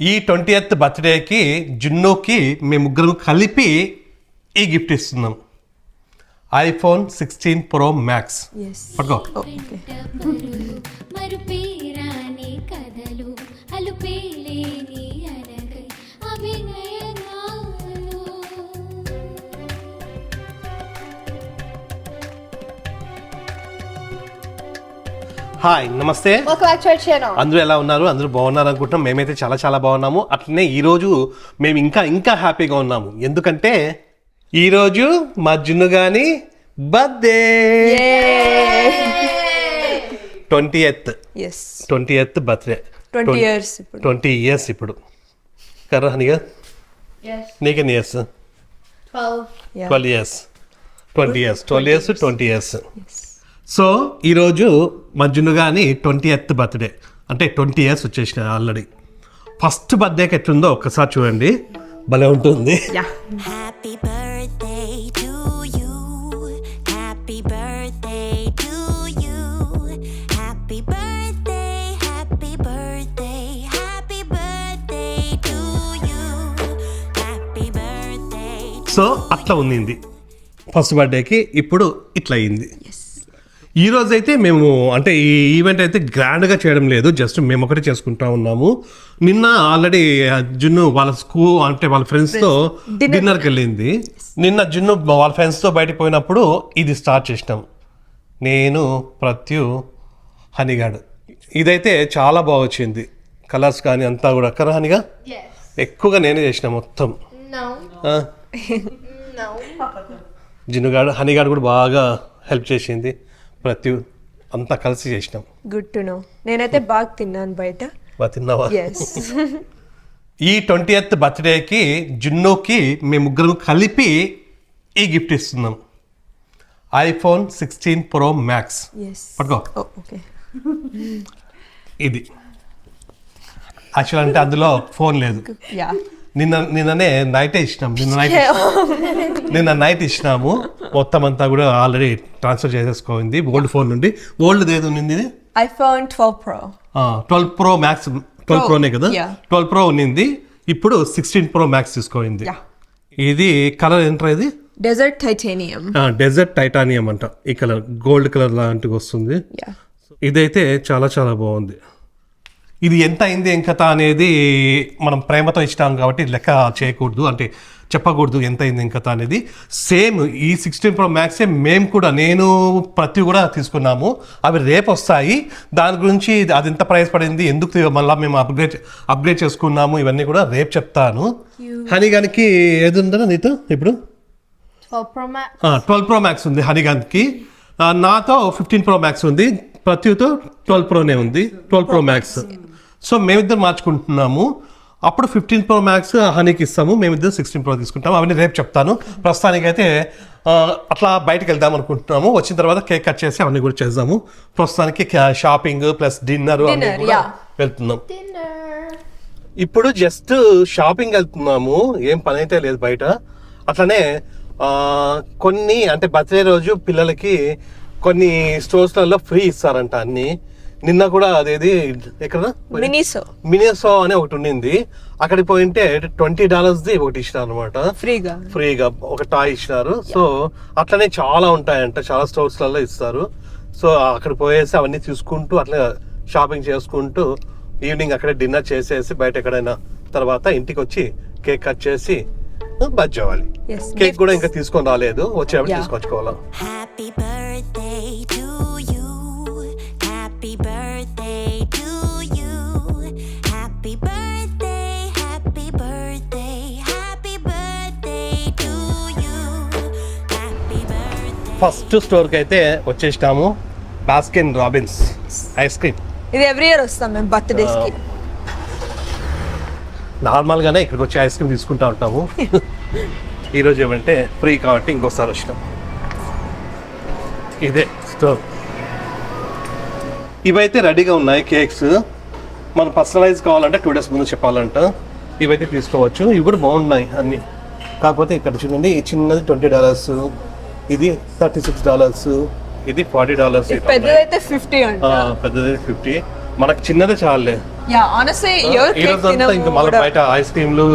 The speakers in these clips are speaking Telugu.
ఈ 20th బర్త్డేకి జున్నుకి మేము ముగ్గురు కలిపి ఈ గిఫ్ట్ ఇస్తున్నాం. iPhone 16 Pro Max. పట్టుకో. హాయ్, నమస్తే. అందరూ ఎలా ఉన్నారు? అందరూ బాగున్నారు అనుకుంటున్నాం. మేమైతే చాలా చాలా బాగున్నాము. అట్లనే ఈరోజు మేము ఇంకా హ్యాపీగా ఉన్నాము. ఎందుకంటే ఈరోజు మా జున్ను గాని బర్త్డే 20th బర్త్డే. 20 years ఇప్పుడు కర్రా హనిగా నీకెన్ని ఇయర్స్? 12 years. సో ఈరోజు మా జున్ను గాని 20th బర్త్డే, అంటే 20 years వచ్చేసినాయి ఆల్రెడీ. ఫస్ట్ బర్త్డేకి ఎట్లుందో ఒక్కసారి చూడండి, భలే ఉంటుంది. సో అట్లా ఉంది ఫస్ట్ బర్త్డేకి. ఇప్పుడు ఇట్లా అయింది. ఈ రోజు అయితే మేము అంటే ఈ ఈవెంట్ అయితే గ్రాండ్గా చేయడం లేదు, జస్ట్ మేము ఒకటే చేసుకుంటా ఉన్నాము. నిన్న ఆల్రెడీ జున్ను వాళ్ళ స్కూల్ అంటే వాళ్ళ ఫ్రెండ్స్తో డిన్నర్కి వెళ్ళింది. నిన్న జున్ను వాళ్ళ ఫ్రెండ్స్తో బయటకు పోయినప్పుడు ఇది స్టార్ట్ చేసినాం, నేను ప్రత్యు హనీగాడు. ఇదైతే చాలా బాగా వచ్చింది, కలర్స్ కానీ అంతా కూడా. కరా హనీగా ఎక్కువగా నేనే చేసిన మొత్తం. జున్నుగాడు హనీగాడు కూడా బాగా హెల్ప్ చేసింది. ప్రతి అంతా కలిసి చేసినాం. Good to know. నేనైతే బాగా తిన్నాను బయట. బాగా తిన్నావా? ఈ 20th బర్త్డేకి జున్నుకి మేము ముగ్గురు కలిపి ఈ గిఫ్ట్ ఇస్తున్నాం, iPhone 16 Pro Max. పట్టుకో. ఇది యాక్చువల్ అంటే అందులో ఫోన్ లేదు. నిన్ననే నైటే ఇచ్చినాం. నిన్న నైట్ ఇచ్చినాము. మొత్తం అంతా కూడా ఆల్రెడీ ట్రాన్స్ఫర్ చేసేసుకోండి ఓల్డ్ ఫోన్ నుండి. ఓల్డ్ ఏది ఉంది? iPhone 12 Pro. 12 Pro Max. 12 Proనే కదా. 12 Pro ఉన్నింది. ఇప్పుడు 16 Pro Max తీసుకోయింది. ఇది కలర్ ఏంట్రా? ఇది డెజర్ట్ టైటానియం అంట. ఈ కలర్ గోల్డ్ కలర్ లాంటివి వస్తుంది. ఇదైతే చాలా చాలా బాగుంది. ఇది ఎంత అయింది ఏం కథ అనేది మనం ప్రేమతో ఇచ్చినాం కాబట్టి లెక్క చేయకూడదు, అంటే చెప్పకూడదు ఎంత అయింది ఏం కథ అనేది. సేమ్ ఈ 16 Pro Max మేము కూడా, నేను ప్రతి కూడా తీసుకున్నాము. అవి రేపు వస్తాయి. దాని గురించి అది ఎంత ప్రైస్ పడింది, ఎందుకు మళ్ళీ మేము అప్గ్రేడ్ చేసుకున్నాము, ఇవన్నీ కూడా రేపు చెప్తాను. హనీగానికి ఏది ఉందా నీతో ఇప్పుడు? 12 Pro Max ఉంది హనీగానికి. నాతో 15 Pro Max ఉంది. ప్రత్యుతో 12 Proనే ఉంది, 12 Pro Max. సో మేమిద్దరు మార్చుకుంటున్నాము. అప్పుడు 15 Pro Max హనీకి ఇస్తాము, మేమిద్దరు 16 Pro తీసుకుంటాము. అవన్నీ రేపు చెప్తాను. ప్రస్తుతానికైతే అట్లా బయటకు వెళ్దాం అనుకుంటున్నాము. వచ్చిన తర్వాత కేక్ కట్ చేసి అవన్నీ కూడా చేద్దాము. ప్రస్తుతానికి షాపింగ్ ప్లస్ డిన్నర్ అన్నీ కూడా వెళ్తున్నాం. ఇప్పుడు జస్ట్ షాపింగ్ వెళ్తున్నాము, ఏం పని అయితే లేదు బయట. అట్లనే కొన్ని అంటే బర్త్డే రోజు పిల్లలకి కొన్ని స్టోర్స్లలో ఫ్రీ ఇస్తారంట అన్ని. నిన్న కూడా అదేది ఎక్కడ మినిసో అనే ఒకటి ఉండింది, అక్కడికి పోయింటే $20 ఒకటి ఇచ్చినారు అనమాట, ఫ్రీగా ఒక టాయ్ ఇచ్చినారు. సో అట్లనే చాలా ఉంటాయంట, చాలా స్టోర్స్లలో ఇస్తారు. సో అక్కడ పోయేసి అవన్నీ తీసుకుంటూ అట్లా షాపింగ్ చేసుకుంటూ ఈవినింగ్ అక్కడే డిన్నర్ చేసేసి బయట ఎక్కడైనా తర్వాత ఇంటికి వచ్చి కేక్ కట్ చేసి బజ్జవాలి. కేక్ కూడా ఇంకా తీసుకొని రాలేదు, వచ్చేటప్పుడు తీసుకొచ్చుకోవాలి. ఫస్ట్ స్టోర్కి అయితే వచ్చేసినాము, బాస్కిన్ రాబిన్స్ ఐస్ క్రీమ్. ఇది ఎవ్రీ ఇయర్ వస్తాం మేము బర్త్డేస్కి. నార్మల్గానే ఇక్కడికి వచ్చి ఐస్ క్రీమ్ తీసుకుంటూ ఉంటాము. ఈరోజు ఏమంటే ఫ్రీ కాబట్టి ఇంకోసారి వచ్చినాం. ఇదే స్టోర్. ఇవైతే రెడీగా ఉన్నాయి కేక్స్. మనం పర్సనలైజ్ కావాలంటే 2 days ముందు చెప్పాలంట. ఇవైతే తీసుకోవచ్చు. ఇవి కూడా బాగున్నాయి అన్నీ. కాకపోతే ఇక్కడ చూడండి, చిన్నది $20, ఇది $36, ఇది $40. పెద్దదైతే 50. పెద్దది 50. మనకు చిన్నదే చాలే. Yeah, honestly, your ఈ cake రోజు అంతా ఇంకా మళ్ళీ తినము. బయట ఐస్ క్రీమ్లు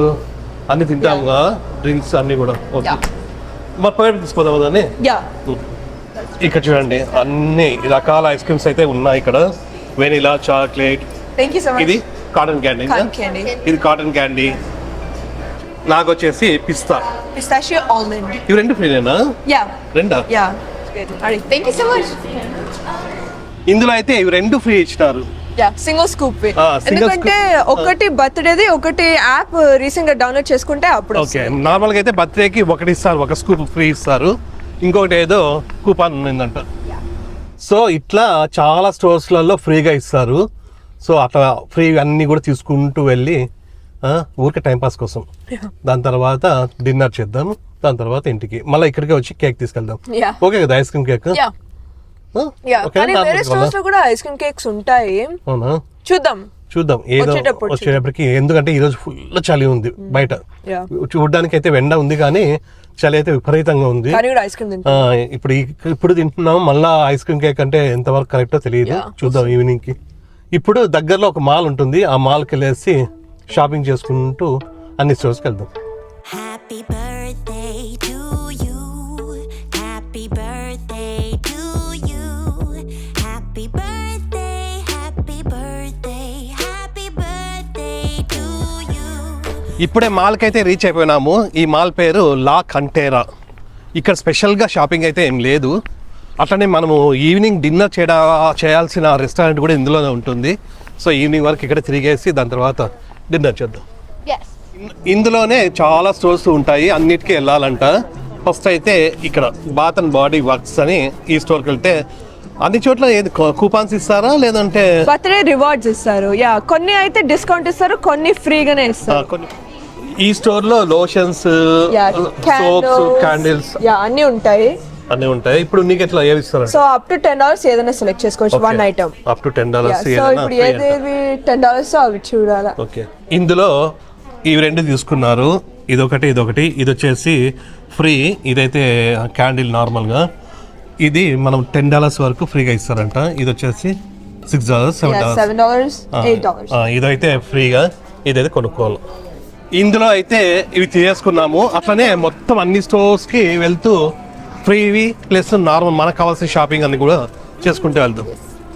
అన్ని తింటాము కదా, డ్రింక్స్ అన్ని కూడా. Okay, Yeah. మరి పోయి తీసుకోదాం దాన్ని. Yeah. ఇక్కడ చూడండి అన్ని రకాల ఐస్ క్రీమ్స్ అయితే ఉన్నాయి ఇక్కడ. Vanilla, chocolate, Thank you so much. ఇది కాటన్ క్యాండీ, Cotton candy. ఇది కాటన్ క్యాండీ, నాకు వచ్చేసి పిస్తా. Pistachio almond. ఇవి రెండు ఫ్రీనేనా? Yeah. రెండా? Yeah. Good. Alright. Thank you so much. ఇందులో అయితే ఇవి రెండు ఫ్రీ ఇచ్చినారు. Yeah, single scoop way. Single ఎందుకంటే ఒకటి బర్త్డేది, ఒకటి యాప్ రీసెంట్ గా డౌన్లోడ్ చేసుకుంటే అప్పుడు ఓకే, నార్మల్గా అయితే బర్త్డేకి ఒకటి ఇస్తారు, ఒక స్కూప్ ఫ్రీ ఇస్తారు, ఇంకొకటి ఏదో కూపాన్ ఉందంట. సో ఇట్లా చాలా స్టోర్స్లలో ఫ్రీగా ఇస్తారు. సో అట్లా ఫ్రీ అన్నీ కూడా తీసుకుంటూ వెళ్ళి ఊరికే టైంపాస్ కోసం, దాని తర్వాత డిన్నర్ చేద్దాం, దాని తర్వాత ఇంటికి మళ్ళీ ఇక్కడికి వచ్చి కేక్ తీసుకెళ్దాం. Yeah. ఓకే కదా, ఐస్ క్రీమ్ కేక్. Yeah. కానీ వేరే స్టోర్స్ లో కూడా ఐస్ క్రీమ్ కేక్స్ ఉంటాయి. అవునా, చూద్దాం ఏదో వచ్చేటప్పుడు వచ్చేటప్పటికి. ఎందుకంటే ఈరోజు ఫుల్ చలి ఉంది బయట, Yeah. చూడడానికి అయితే ఎండ ఉంది కానీ చలి అయితే విపరీతంగా ఉంది. కానీ కూడా ఐస్ క్రీమ్ తింటాం. ఇప్పుడు తింటున్నాము, మళ్ళా ఐస్ క్రీమ్ కేక్ అంటే ఎంతవరకు కరెక్టో తెలియదు. Yeah. చూద్దాం ఈవినింగ్ కి. ఇప్పుడు దగ్గరలో ఒక మాల్ ఉంటుంది, ఆ మాల్కి వెళ్ళేసి షాపింగ్ చేసుకుంటూ అన్ని స్టోర్స్కి వెళ్దాం. Happy birthday to you. Happy birthday to you. Happy birthday, happy birthday, happy birthday to you. ఇప్పుడే మాల్కి అయితే రీచ్ అయిపోయినాము. ఈ మాల్ పేరు లా కంటేరా. ఇక్కడ స్పెషల్గా షాపింగ్ అయితే ఏం లేదు. అట్లనే మనము ఈవినింగ్ డిన్నర్ చేయాల్సిన రెస్టారెంట్ కూడా ఇందులోనే ఉంటుంది. సో ఈవినింగ్ వరకు ఇక్కడ తిరిగేసి దాని తర్వాత డిన్నర్ చేద్దాం. ఇందులోనే చాలా స్టోర్స్ ఉంటాయి, అన్నిటికీ వెళ్ళాలంట. ఫస్ట్ అయితే ఇక్కడ బాత్ అండ్ బాడీ వర్క్స్ అని ఈ స్టోర్కి వెళ్తే అన్ని చోట్ల ఏది కూపాన్స్ ఇస్తారా లేదంటే బర్త్డే రివార్డ్స్ ఇస్తారు. యా, కొన్ని అయితే డిస్కౌంట్ ఇస్తారు, కొన్ని ఫ్రీగానే ఇస్తారు. కొన్ని ఈ స్టోర్ లో లోషన్స్, సోప్స్, క్యాండిల్స్ అన్ని ఉంటాయి. అన్నీ ఉంటాయి. ఇప్పుడు నీకు ఎట్లా ఏవి ఇస్తారు? సో అప్ టు $10 ఏదైనా సెలెక్ట్ చేసుకోవచ్చు, one item. Up to $10. So ఇప్పుడు ఏదేవి $10 అవి చూడాలా. ఓకే, ఇందులో ఇవి రెండు తీసుకున్నారు, ఇదొకటి ఇదొకటి. ఇది వచ్చేసి ఫ్రీ, ఇదైతే క్యాండిల్ నార్మల్గా. ఇది మనం $10 వరకు ఫ్రీగా ఇస్తారంట. ఇది వచ్చేసి $6, $7. $7, $8. ఇదైతే ఫ్రీగా, ఇదైతే కొనుక్కోవాలి. ఇందులో అయితే ఇవి తీసుకున్నాము. అట్లనే మొత్తం అన్ని స్టోర్స్కి వెళ్తూ ఫ్రీవి ప్లస్ నార్మల్ మనకు కావాల్సిన షాపింగ్ అన్ని కూడా చేసుకుంటూ వెళ్దాం.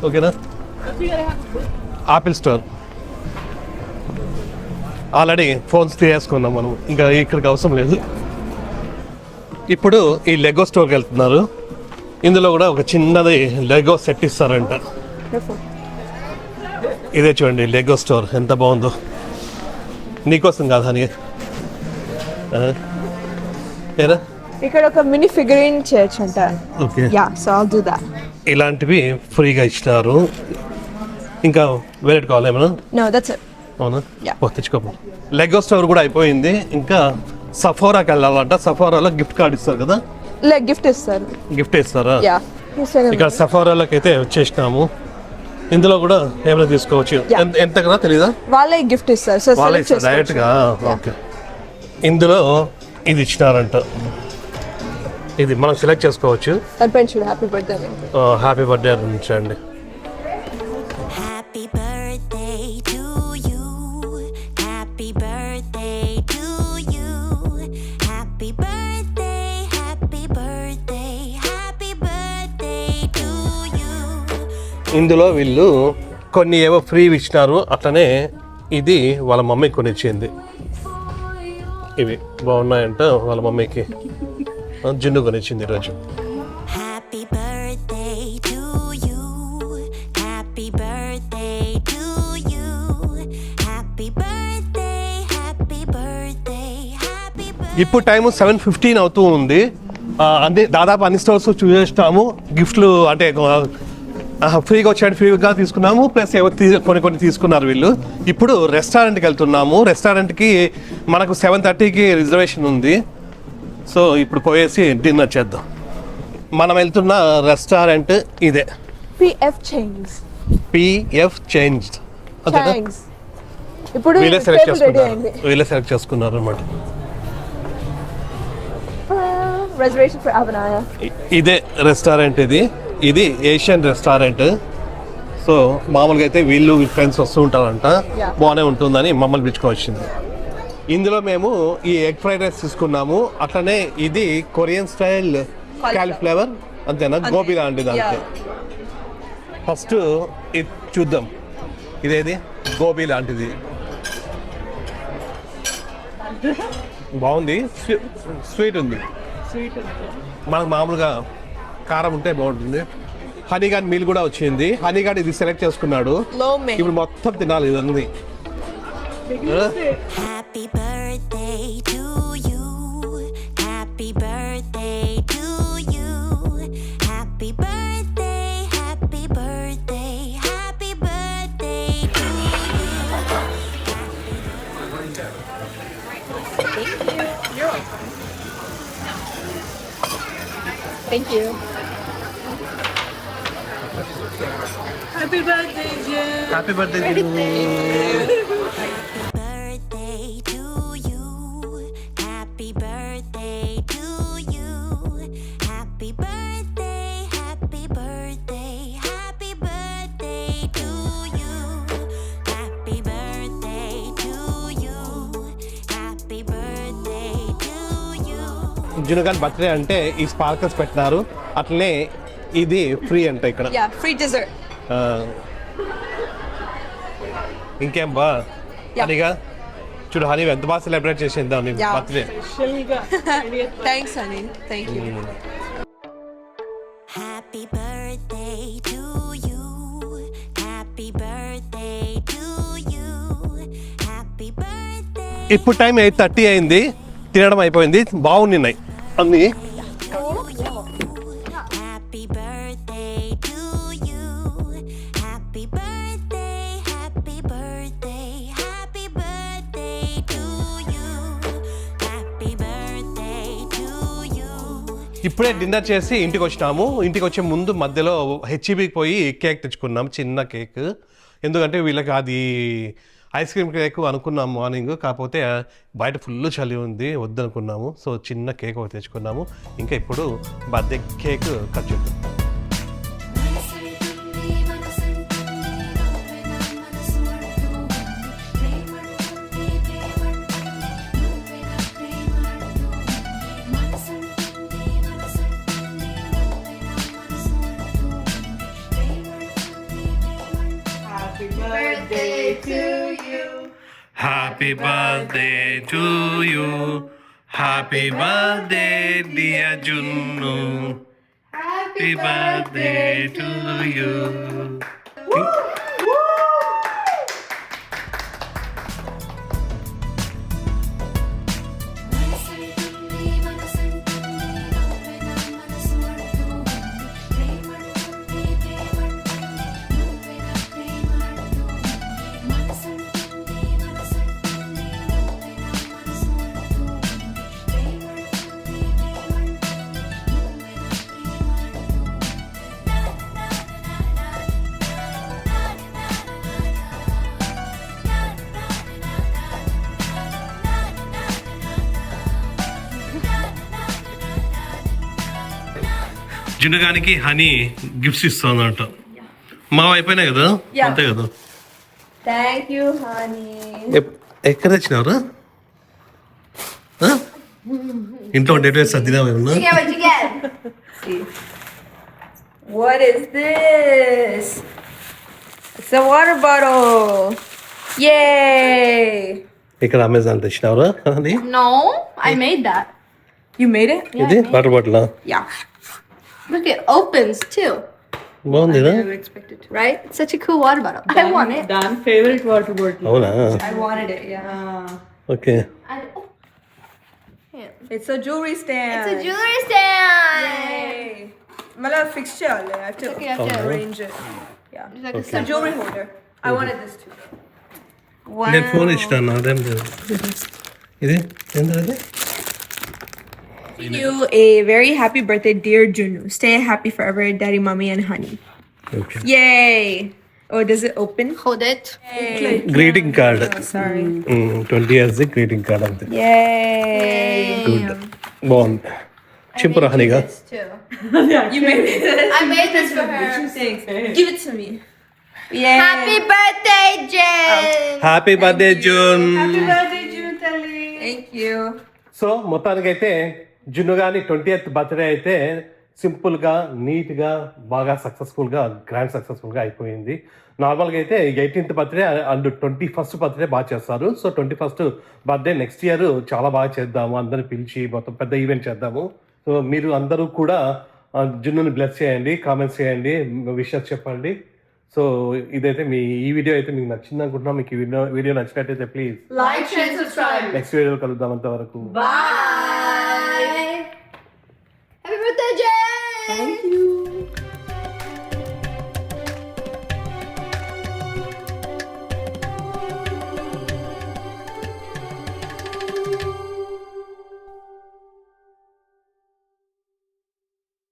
ఓకేనా, ఆపిల్ స్టోర్ ఆల్రెడీ ఫోన్స్ తీసుకున్నాం మనం, ఇంకా ఇక్కడికి అవసరం లేదు. ఇప్పుడు ఈ లెగో స్టోర్కి వెళ్తున్నారు. ఇందులో కూడా ఒక చిన్నది లెగో సెట్ ఇస్తారంట. ఇదే చూడండి లెగో స్టోర్ ఎంత బాగుందో. నీకోసం కాదు అని ఏరా, ఇక్కడ ఒక మినీ ఫిగరిన్ చేయొచ్చు అంట. Okay, yeah, so I'll do that. ఇలాంటివి ఫ్రీగా ఇచ్చినారు. ఇంకా వేరే కావాలి ఏమన్నా? No, that's it. అవునా, Yeah. తెచ్చుకోము. లెగో స్టోర్ కూడా అయిపోయింది. ఇంకా సఫోరాకి వెళ్ళాలంట. సఫోరాలో గిఫ్ట్ కార్డ్ ఇస్తారు కదా, లైక్ గిఫ్ట్ ఇస్తారు. గిఫ్ట్ ఇస్తారా? యా, ఇక్కడ సఫోరాలోకి అయితే వచ్చేసినాము. ఇందులో కూడా ఏమైనా తీసుకోవచ్చు. Yeah. ఎంత కదా తెలీదా? వాళ్ళే గిఫ్ట్ ఇస్తారు. సో వాళ్ళే సెలెక్ట్ ఇస్తారు డైరెక్ట్ చేసుకోవచ్చు. గా. ఓకే, ఇందులో ఇది ఇచ్చినారంట. ఇది మనం సెలెక్ట్ చేసుకోవచ్చు. దానిపైన చూడు హ్యాపీ బర్త్డే. హ్యాపీ బర్త్డే అండి. Happy birthday to you. Happy birthday to you. Happy birthday, happy birthday, happy birthday to you. ఇందులో వీళ్ళు కొన్ని ఏవో ఫ్రీ ఇచ్చినారు. అట్లనే ఇది వాళ్ళ మమ్మీకి కొని ఇచ్చింది. ఇవి బాగున్నాయంట, వాళ్ళ మమ్మీకి జున్ను కొని ఇచ్చింది ఈరోజు. Happy birthday to you. Happy birthday to you. Happy birthday, happy birthday, happy birthday. ఇప్పుడు టైము 7:15 అవుతూ ఉంది. అన్ని దాదాపు అన్ని స్టోర్స్ చూసేస్తాము. గిఫ్ట్లు అంటే ఫ్రీగా వచ్చాడు, ఫ్రీగా తీసుకున్నాము. ప్లస్ కొన్ని తీసుకున్నారు వీళ్ళు. ఇప్పుడు రెస్టారెంట్కి వెళ్తున్నాము. రెస్టారెంట్కి మనకు 7:30కి రిజర్వేషన్ ఉంది. సో ఇప్పుడు పోయేసి డిన్నర్ చేద్దాం. మనం వెళ్తున్న రెస్టారెంట్ ఇదే, పిఎఫ్ చేంజ్. PF changed. ఇప్పుడు వీళ్ళే సెలెక్ట్ టేబుల్ రెడీ అయింది. చేసుకున్నారు, వీళ్ళే సెలెక్ట్ చేసుకున్నారు అనమాట. రిజర్వేషన్ ఫర్ అవనాయ. ఇదే రెస్టారెంట్, ఇది ఏషియన్ రెస్టారెంట్. సో మామూలుగా అయితే వీళ్ళు ఫ్రెండ్స్ వస్తూ ఉంటారంట, బాగానే ఉంటుందని మమ్మల్ని పిలుచుకొచ్చింది. ఇందులో మేము ఈ ఎగ్ ఫ్రైడ్ రైస్ తీసుకున్నాము, అట్లనే ఇది కొరియన్ స్టైల్ క్యాలీఫ్లవర్ అంతేనా, గోబీ లాంటిది అంతే. ఫస్ట్ ఇది చూద్దాం, ఇదేది గోబీ లాంటిది బాగుంది, స్వీట్ ఉంది. మనకు మామూలుగా కారం ఉంటే బాగుంటుంది. హనీగాడ్ మీల్ కూడా వచ్చింది, హనీగాడ్ ఇది సెలెక్ట్ చేసుకున్నాడు. ఇప్పుడు మొత్తం తినాలి ఇదన్నీ. Happy birthday to you. Happy birthday to you. Happy birthday, happy birthday, happy birthday to you. Thank you. Happy birthday, Jim. Happy birthday. Birthday to you. Happy birthday to you. Happy birthday, happy birthday, happy birthday to you. Happy birthday to you. Happy birthday to you. జునగాన్ బర్త్డే అంటే ఈ స్పార్కల్స్ పెట్టినారు, అట్లనే ఇది ఫ్రీ అంట ఇక్కడ. Yeah, free dessert. ఇంకేం బా హనీగా చూడు, హనీ ఎంత బాగా సెలబ్రేట్ చేసిందా నీ Yeah. Birthday. Thanks, honey. Thank you. Happy birthday to you. Happy birthday to you. Happy birthday. ఇప్పుడు టైం 8:30 అయింది, తినడం అయిపోయింది, బాగున్నాయి అన్నీ. Happy birthday to you. Happy birthday, happy birthday, happy birthday to you. Happy birthday to you. ఇప్పుడే డిన్నర్ చేసి ఇంటికి వచ్చినాము. ఇంటికి వచ్చే ముందు మధ్యలో హెచ్ఈబికి పోయి కేక్ తెచ్చుకున్నాం, చిన్న కేక్. ఎందుకంటే వీళ్ళకి అది ఐస్ క్రీమ్ కేక్ అనుకున్నాము మార్నింగ్, కాకపోతే బయట ఫుల్ చలి ఉంది, వద్దనుకున్నాము. సో చిన్న కేక్ ఒకటి తెచ్చుకున్నాము. ఇంకా ఇప్పుడు బర్త్డే కేక్ కట్ చేద్దాం. Happy birthday to you. Happy birthday dear Junnu. Happy birthday to you. జునగానికి హనీ గిఫ్ట్స్ ఇస్తుందంట. మా అయిపోయినాయి కదా, Yeah. అంతే కదా. Thank you, honey. ఎక్కడ తెచ్చినారు? ఇంట్లో ఉండేటివి సర్దినా ఏమన్నా? Yeah, what'd you get? What is this? It's a water bottle. Yay! ఇక్కడ అమెజాన్ తెచ్చినారా అని? No, I made that. You made it? ఇది water bottle Yeah. Look, it opens too, బాగుందిరా. right? It's such a cool water bottle. I want it. Dan favorite water bottle. అవునా? I wanted it, yeah. Okay. It's a jewelry stand. It's a jewelry stand. Yay. Mala fixture. I have to Okay, I have to arrange it. Yeah. It's like a It's a jewelry holder. I wanted this too. నేను ఫోన్ ఇచ్చినాను, అదేం లేదు. ఇది ఏంటది? You a very happy birthday, dear Junu. Stay happy forever, Daddy, Mommy, and Honey. Okay. Yay! Oh, does it open? Hold it. Yay. Greeting card. Oh, sorry. 20 years greeting card అంతే. Yay! గుడ్, బాగుంది. చింపురా హనీగా. This too. You made it. I made this for her. Thanks. Give it to me. Happy birthday, Jen. Happy birthday June. Thank you. So మొత్తానికైతే జున్ను గాని 20th బర్త్డే అయితే సింపుల్గా నీట్గా బాగా సక్సెస్ఫుల్గా గ్రాండ్ సక్సెస్ఫుల్గా అయిపోయింది. నార్మల్గా అయితే 18th birthday and 21st birthday బాగా చేస్తారు. So 21st birthday next year చాలా బాగా చేద్దాము, అందరిని పిలిచి మొత్తం పెద్ద ఈవెంట్ చేద్దాము. సో మీరు అందరూ కూడా జున్నుని బ్లెస్ చేయండి, కామెంట్స్ చేయండి, విషెస్ చెప్పండి. సో ఇదైతే ఈ వీడియో అయితే మీకు నచ్చింది అనుకుంటున్నాం. మీకు ఈ వీడియో నచ్చినట్టయితే please Like, share, subscribe. Next వీడియోలో కలుద్దాం. అంతవరకు Bye.